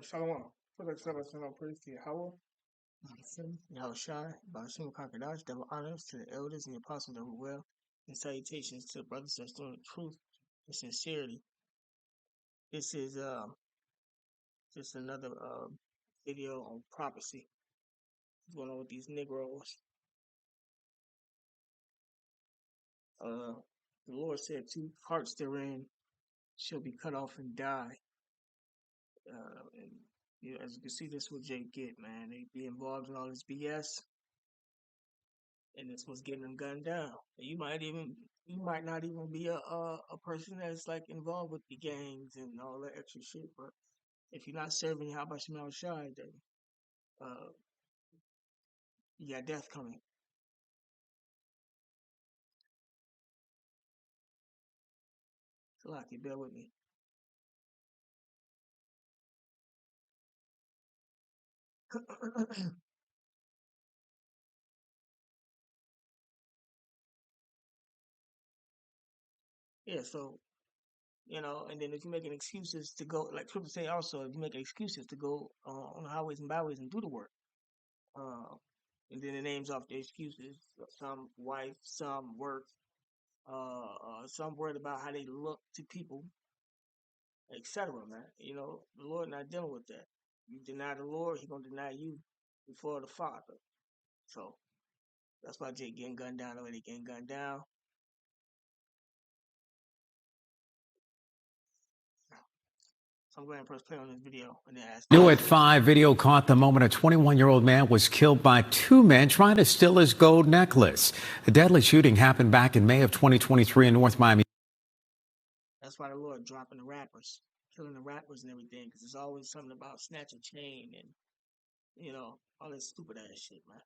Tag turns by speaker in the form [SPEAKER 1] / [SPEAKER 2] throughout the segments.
[SPEAKER 1] Shalom. Praise to Yahweh. Yahushai, Bashim Kakadash, double honors to the elders and the apostles that were well, and salutations to the brothers that's doing the truth and sincerity. This is just another video on prophecy. What's going on with these Negroes? The Lord said, two parts therein shall be cut off and die. And you know, as you can see, this is what Jake get, man. They be involved in all this BS. And it's what's getting them gunned down. You might not even be a person that's like involved with the gangs and all that extra shit. But if you're not serving Yahweh Shemel Shai, then you got death coming. So like, you bear with me. Yeah, so you know, and then if you're making excuses to go, like Triple say also, if you're making excuses to go on the highways and byways and do the work, and then it names off the excuses. Some wife, some work, some worried about how they look to people, etc. Man, you know, the Lord not dealing with that. You deny the Lord, He gonna deny you before the Father. So that's why Jake getting gunned down the way they getting gunned down. So I'm going to press play on this video and then ask.
[SPEAKER 2] New at 5 video caught the moment a 21-year-old man was killed by two men trying to steal his gold necklace. The deadly shooting happened back in May of 2023 in North Miami.
[SPEAKER 1] That's why the Lord dropping the rappers, killing the rappers and everything, because there's always something about snatch a chain and, you know, all this stupid ass shit, man.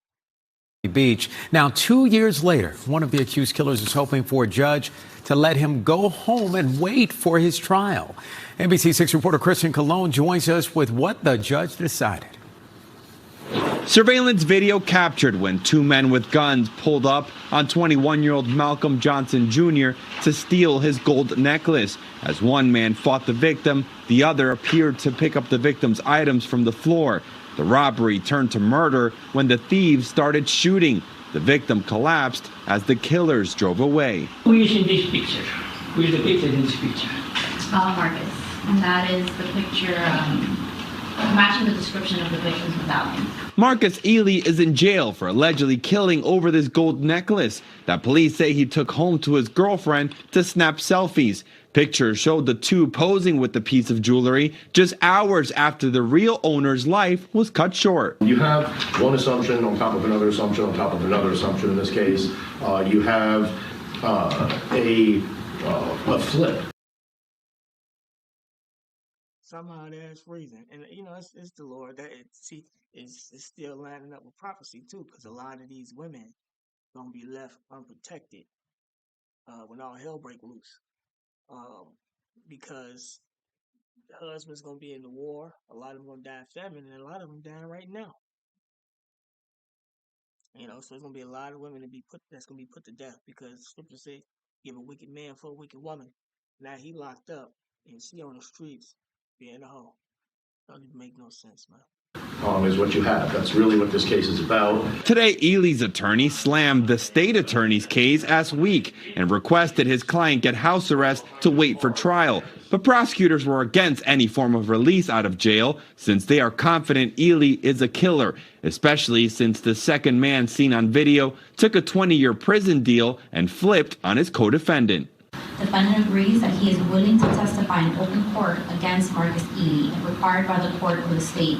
[SPEAKER 2] Beach. Now, 2 years later, one of the accused killers is hoping for a judge to let him go home and wait for his trial. NBC6 reporter Christian Colon joins us with what the judge decided.
[SPEAKER 3] Surveillance video captured when two men with guns pulled up on 21-year-old Malcolm Johnson Jr. to steal his gold necklace. As one man fought the victim, the other appeared to pick up the victim's items from the floor. The robbery turned to murder when the thieves started shooting. The victim collapsed as the killers drove away.
[SPEAKER 4] Who is in this picture? Who is depicted in this picture?
[SPEAKER 5] Marcus, and that is the picture matching the description of the victim's medallion.
[SPEAKER 3] Marcus Ely is in jail for allegedly killing over this gold necklace that police say he took home to his girlfriend to snap selfies. Pictures showed the two posing with the piece of jewelry just hours after the real owner's life was cut short.
[SPEAKER 6] You have one assumption on top of another assumption on top of another assumption. In this case, you have a flip.
[SPEAKER 1] Somehow there's reason, and you know it's the Lord that it's still lining up with prophecy too, because a lot of these women gonna be left unprotected when all hell break loose, because the husband's gonna be in the war, a lot of them gonna die of famine, and a lot of them dying right now. You know, so there's gonna be a lot of women that's gonna be put to death because Scripture say, "Give a wicked man for a wicked woman." Now he locked up and she on the streets. Being a hoe. Don't even make no sense, man.
[SPEAKER 6] Is what you have. That's really what this case is about.
[SPEAKER 3] Today, Ely's attorney slammed the state attorney's case as weak and requested his client get house arrest to wait for trial. But prosecutors were against any form of release out of jail since they are confident Ely is a killer, especially since the second man seen on video took a 20-year prison deal and flipped on his co-defendant.
[SPEAKER 5] Defendant agrees that he is willing to testify in open court against Marcus Ely if required by the court of the state,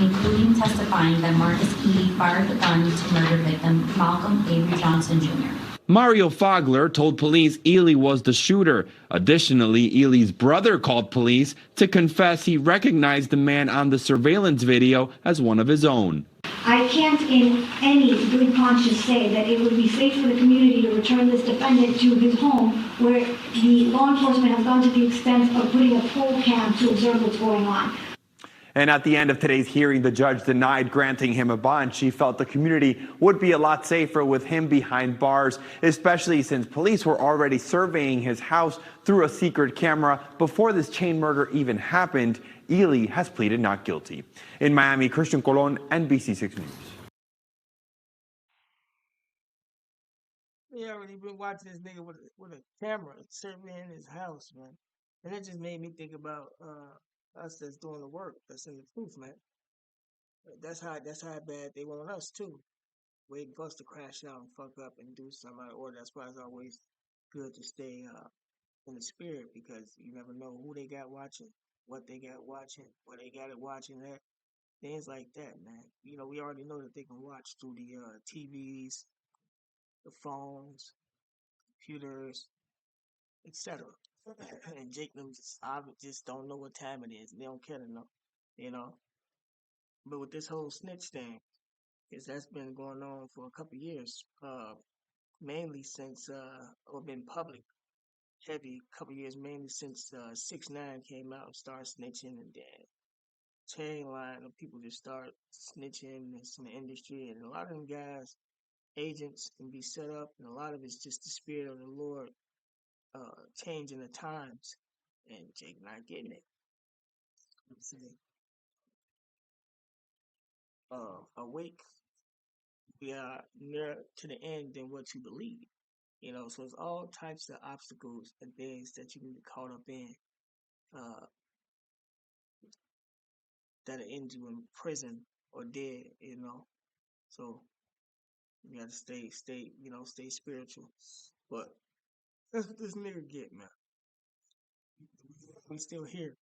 [SPEAKER 5] including testifying that Marcus Ely fired the gun to murder victim Malcolm Avery Johnson Jr.
[SPEAKER 3] Mario Fogler told police Ely was the shooter. Additionally, Ely's brother called police to confess he recognized the man on the surveillance video as one of his own.
[SPEAKER 7] I can't in any good conscience say that it would be safe for the community to return this defendant to his home where the law enforcement have gone to the extent of putting a poll cam to observe what's going on.
[SPEAKER 3] And at the end of today's hearing, the judge denied granting him a bond. She felt the community would be a lot safer with him behind bars, especially since police were already surveying his house through a secret camera before this chain murder even happened. Ely has pleaded not guilty. In Miami, Christian Colon, NBC6 News.
[SPEAKER 1] We already been watching this nigga with a camera surveying his house, man. And that just made me think about us that's doing the work, that's in the truth, man. That's how bad they want us too. Waiting for us to crash out and fuck up and do something out of order. That's why it's always good to stay in the spirit, because you never know who they got watching, what they got watching, where they got it watching at. Things like that, man. You know, we already know that they can watch through the TVs, the phones, computers, etc. And Jake them just don't know what time it is. They don't care to know, you know. But with this whole snitch thing, is that's been going on for a couple of years, mainly since or been public heavy couple of years, mainly since 6ix9ine came out and started snitching, and then chain line of people just start snitching in the industry, and a lot of them guys, agents, can be set up, and a lot of it's just the spirit of the Lord changing the times, and Jake not getting it. I'm saying, awake, we are nearer to the end than what you believe. You know, so it's all types of obstacles and things that you can get caught up in uh, that'll end you in prison or dead. You know, so you gotta stay spiritual. But that's what this nigga get, man. We still here.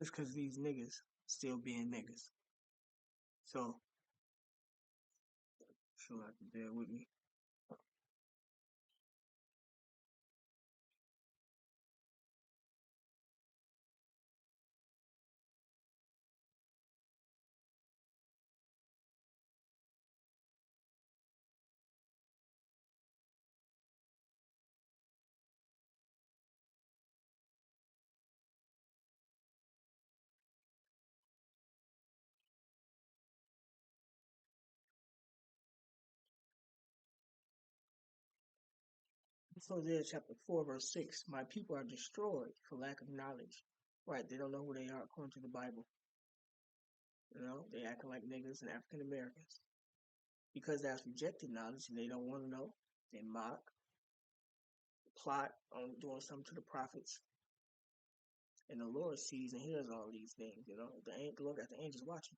[SPEAKER 1] It's because these niggas still being niggas. So, so have to bear with me. So Hosea chapter 4, verse 6, my people are destroyed for lack of knowledge. Right, they don't know who they are according to the Bible. You know, they acting like niggas and African Americans. Because that's rejected knowledge and they don't want to know, they mock, plot on doing something to the prophets. And the Lord sees and hears all these things, you know. The Lord got the angels watching.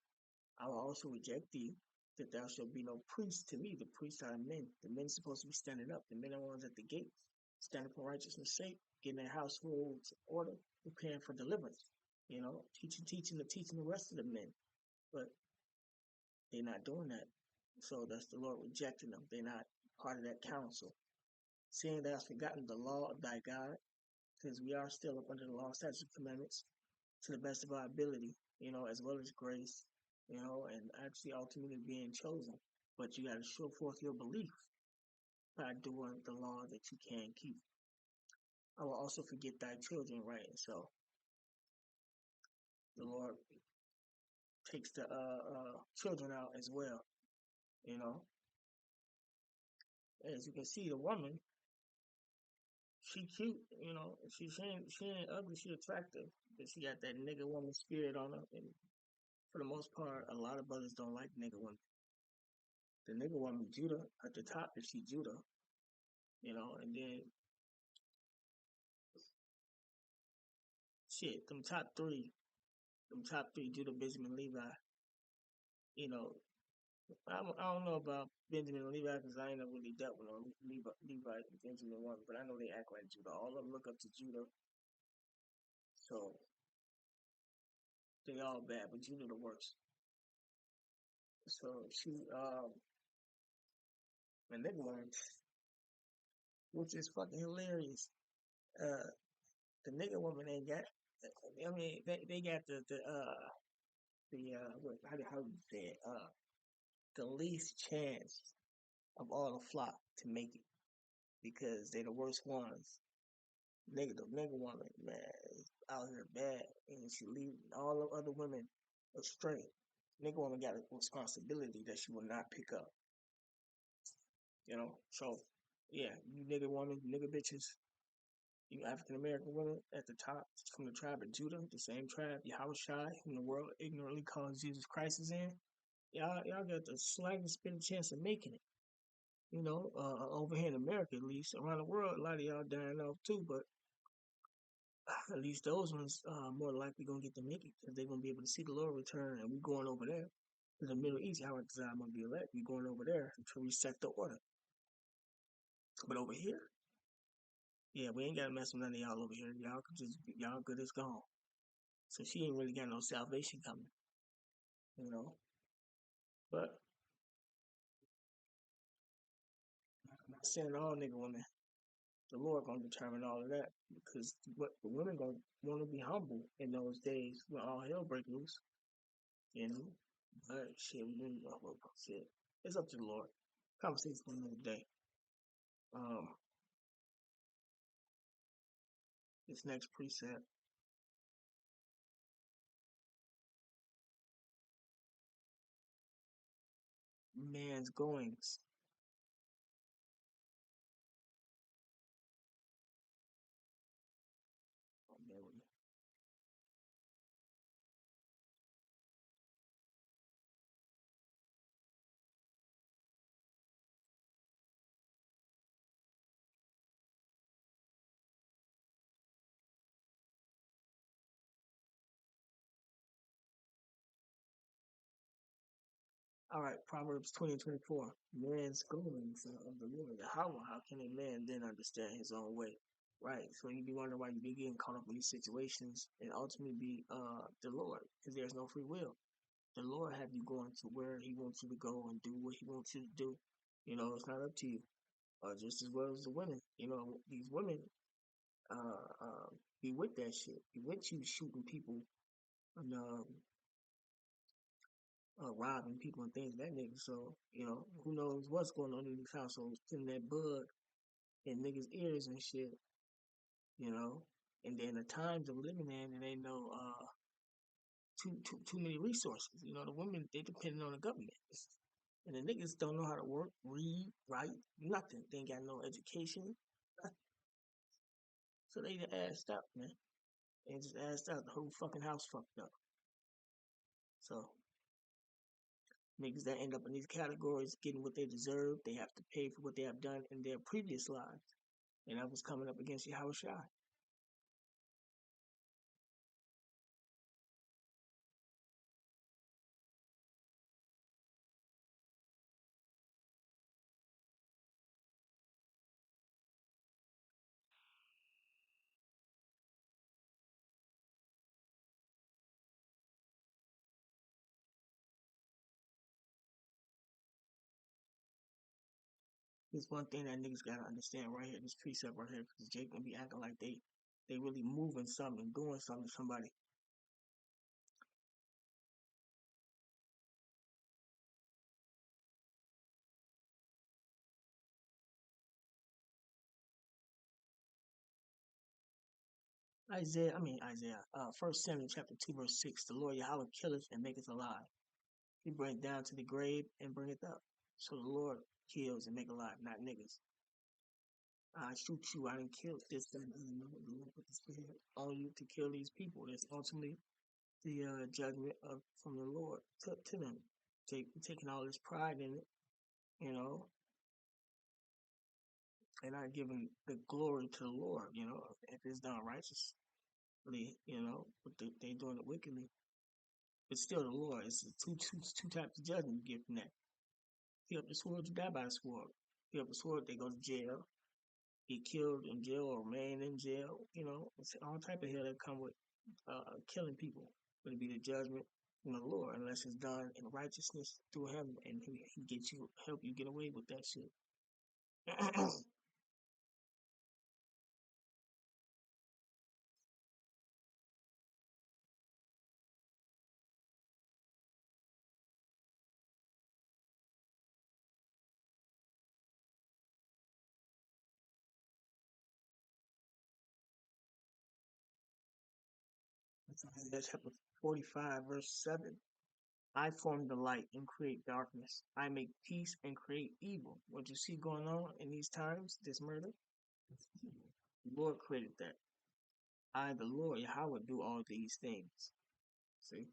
[SPEAKER 1] I will also reject thee, that thou shalt be no priest to me. The priests are men. The men supposed to be standing up. The men are ones at the gate, standing for righteousness' sake, getting their households in order, preparing for deliverance. You know, teaching the rest of the men. But they're not doing that. So that's the Lord rejecting them. They're not part of that council. Seeing thou hast forgotten the law of thy God, because we are still up under the law, statutes, and commandments to the best of our ability, you know, as well as grace, you know, and actually ultimately being chosen. But you got to show forth your belief by doing the law that you can keep. I will also forget thy children, right? And so the Lord takes the children out as well, you know. As you can see, the woman, she cute, you know. She ain't ugly, she attractive, but she got that nigga woman spirit on her. And for the most part, a lot of brothers don't like nigga women. The nigga woman, Judah, at the top, is she Judah, you know, and then shit, them top three, Judah, Benjamin, Levi, you know, I don't know about Benjamin and Levi because I ain't never really dealt with them. Levi and Benjamin one, but I know they act like Judah. All of them look up to Judah, so they all bad, but Judah the worst. So she, the nigga one, which is fucking hilarious. The nigga woman ain't got. I mean, they got the what, how you say it, the least chance of all the flock to make it because they the worst ones. The nigga woman, man, is out here bad, and she leave all the other women astray. Nigga woman got a responsibility that she will not pick up. So yeah, you nigga woman, you nigga bitches, you African American women at the top from the tribe of Judah, the same tribe Yahushua, whom the world ignorantly calls Jesus Christ is in. Y'all got the slightest bit of chance of making it. Over here in America, at least around the world, a lot of y'all dying off too, but at least those ones more likely gonna get to make it because they're gonna be able to see the Lord return, and we going over there to the Middle East. How I'm gonna be elect? We going over there to reset the order. But over here, yeah, we ain't gotta mess with none of y'all over here. Y'all good as gone. So she ain't really got no salvation coming, you know. But I'm not saying all nigga women. The Lord gonna determine all of that because what the women gonna want to be humble in those days when all hell breaks loose. You know, but shit, shit. It's up to the Lord. Conversation for another day. Um, this next precept, man's goings. Oh, bear with me. All right, Proverbs 20:24. Man's goings are of the Lord. How can a man then understand his own way? Right. So you be wondering why you be getting caught up in these situations and ultimately be the Lord, because there's no free will. The Lord have you going to where He wants you to go and do what He wants you to do. It's not up to you. Just as well as the women. These women be with that shit. Be with you shooting people and robbing people and things of that nigga. So, who knows what's going on in these households, putting that bug in niggas' ears and shit, you know. And then the times of living in, it ain't no too many resources. The women, they depending on the government. And the niggas don't know how to work, read, write, nothing. They ain't got no education. So they just assed up, man. They just assed out. The whole fucking house fucked up. So niggas that end up in these categories getting what they deserve, they have to pay for what they have done in their previous lives. And I was coming up against Yahushua. There's one thing that niggas gotta understand right here, this precept right here, because Jake gonna be acting like they really moving something, doing something to somebody. Isaiah, 1 Samuel chapter 2, verse 6, the Lord Yahweh killeth and maketh alive. He bring down to the grave and bring it up. So the Lord kills and make alive, not niggas. I shoot you, I didn't kill this, that, and the Lord put the spirit on you to kill these people. That's ultimately the judgment from the Lord to them. Taking all this pride in it, you know, and not giving the glory to the Lord, if it's done righteously, but they doing it wickedly. But still the Lord, it's two types of judgment you get from that. Pick up the sword, you die by the sword. Pick up the sword, they go to jail, get killed in jail or remain in jail. It's all type of hell that come with killing people. But it be the judgment from the Lord unless it's done in righteousness through Him, and He gets you, help you get away with that shit. Isaiah chapter 45, verse 7. I form the light and create darkness. I make peace and create evil. What you see going on in these times, this murder, the Lord created that. I, the Lord, Yahweh, do all these things. See?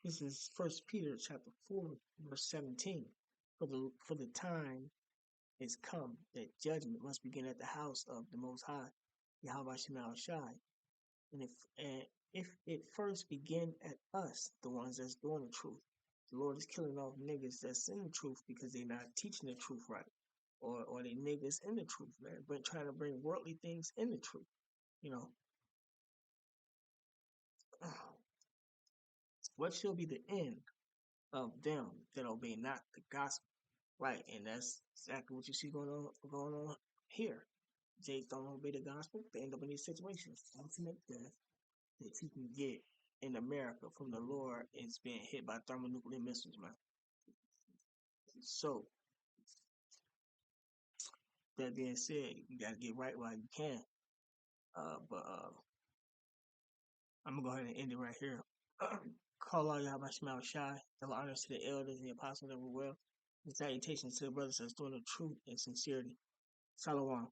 [SPEAKER 1] This is First Peter chapter 4, verse 17. For the time is come that judgment must begin at the house of the Most High, Yahweh Shemal Shai. And if it first begin at us, the ones that's doing the truth, the Lord is killing off niggas that's in the truth because they're not teaching the truth right. Or they niggas in the truth, man, but trying to bring worldly things in the truth. You know, what shall be the end of them that obey not the gospel? Right, and that's exactly what you see going on here. They don't obey the gospel, they end up in these situations. Ultimate death that you can get in America from the Lord is being hit by thermonuclear missiles, man. So that being said, you gotta get right while you can. But I'm gonna go ahead and end it right here. Call out Yahweh Shema Shai. Tell honors to the elders and the apostles that were well. And salutations to the brothers that's doing the truth and sincerity. Salawam.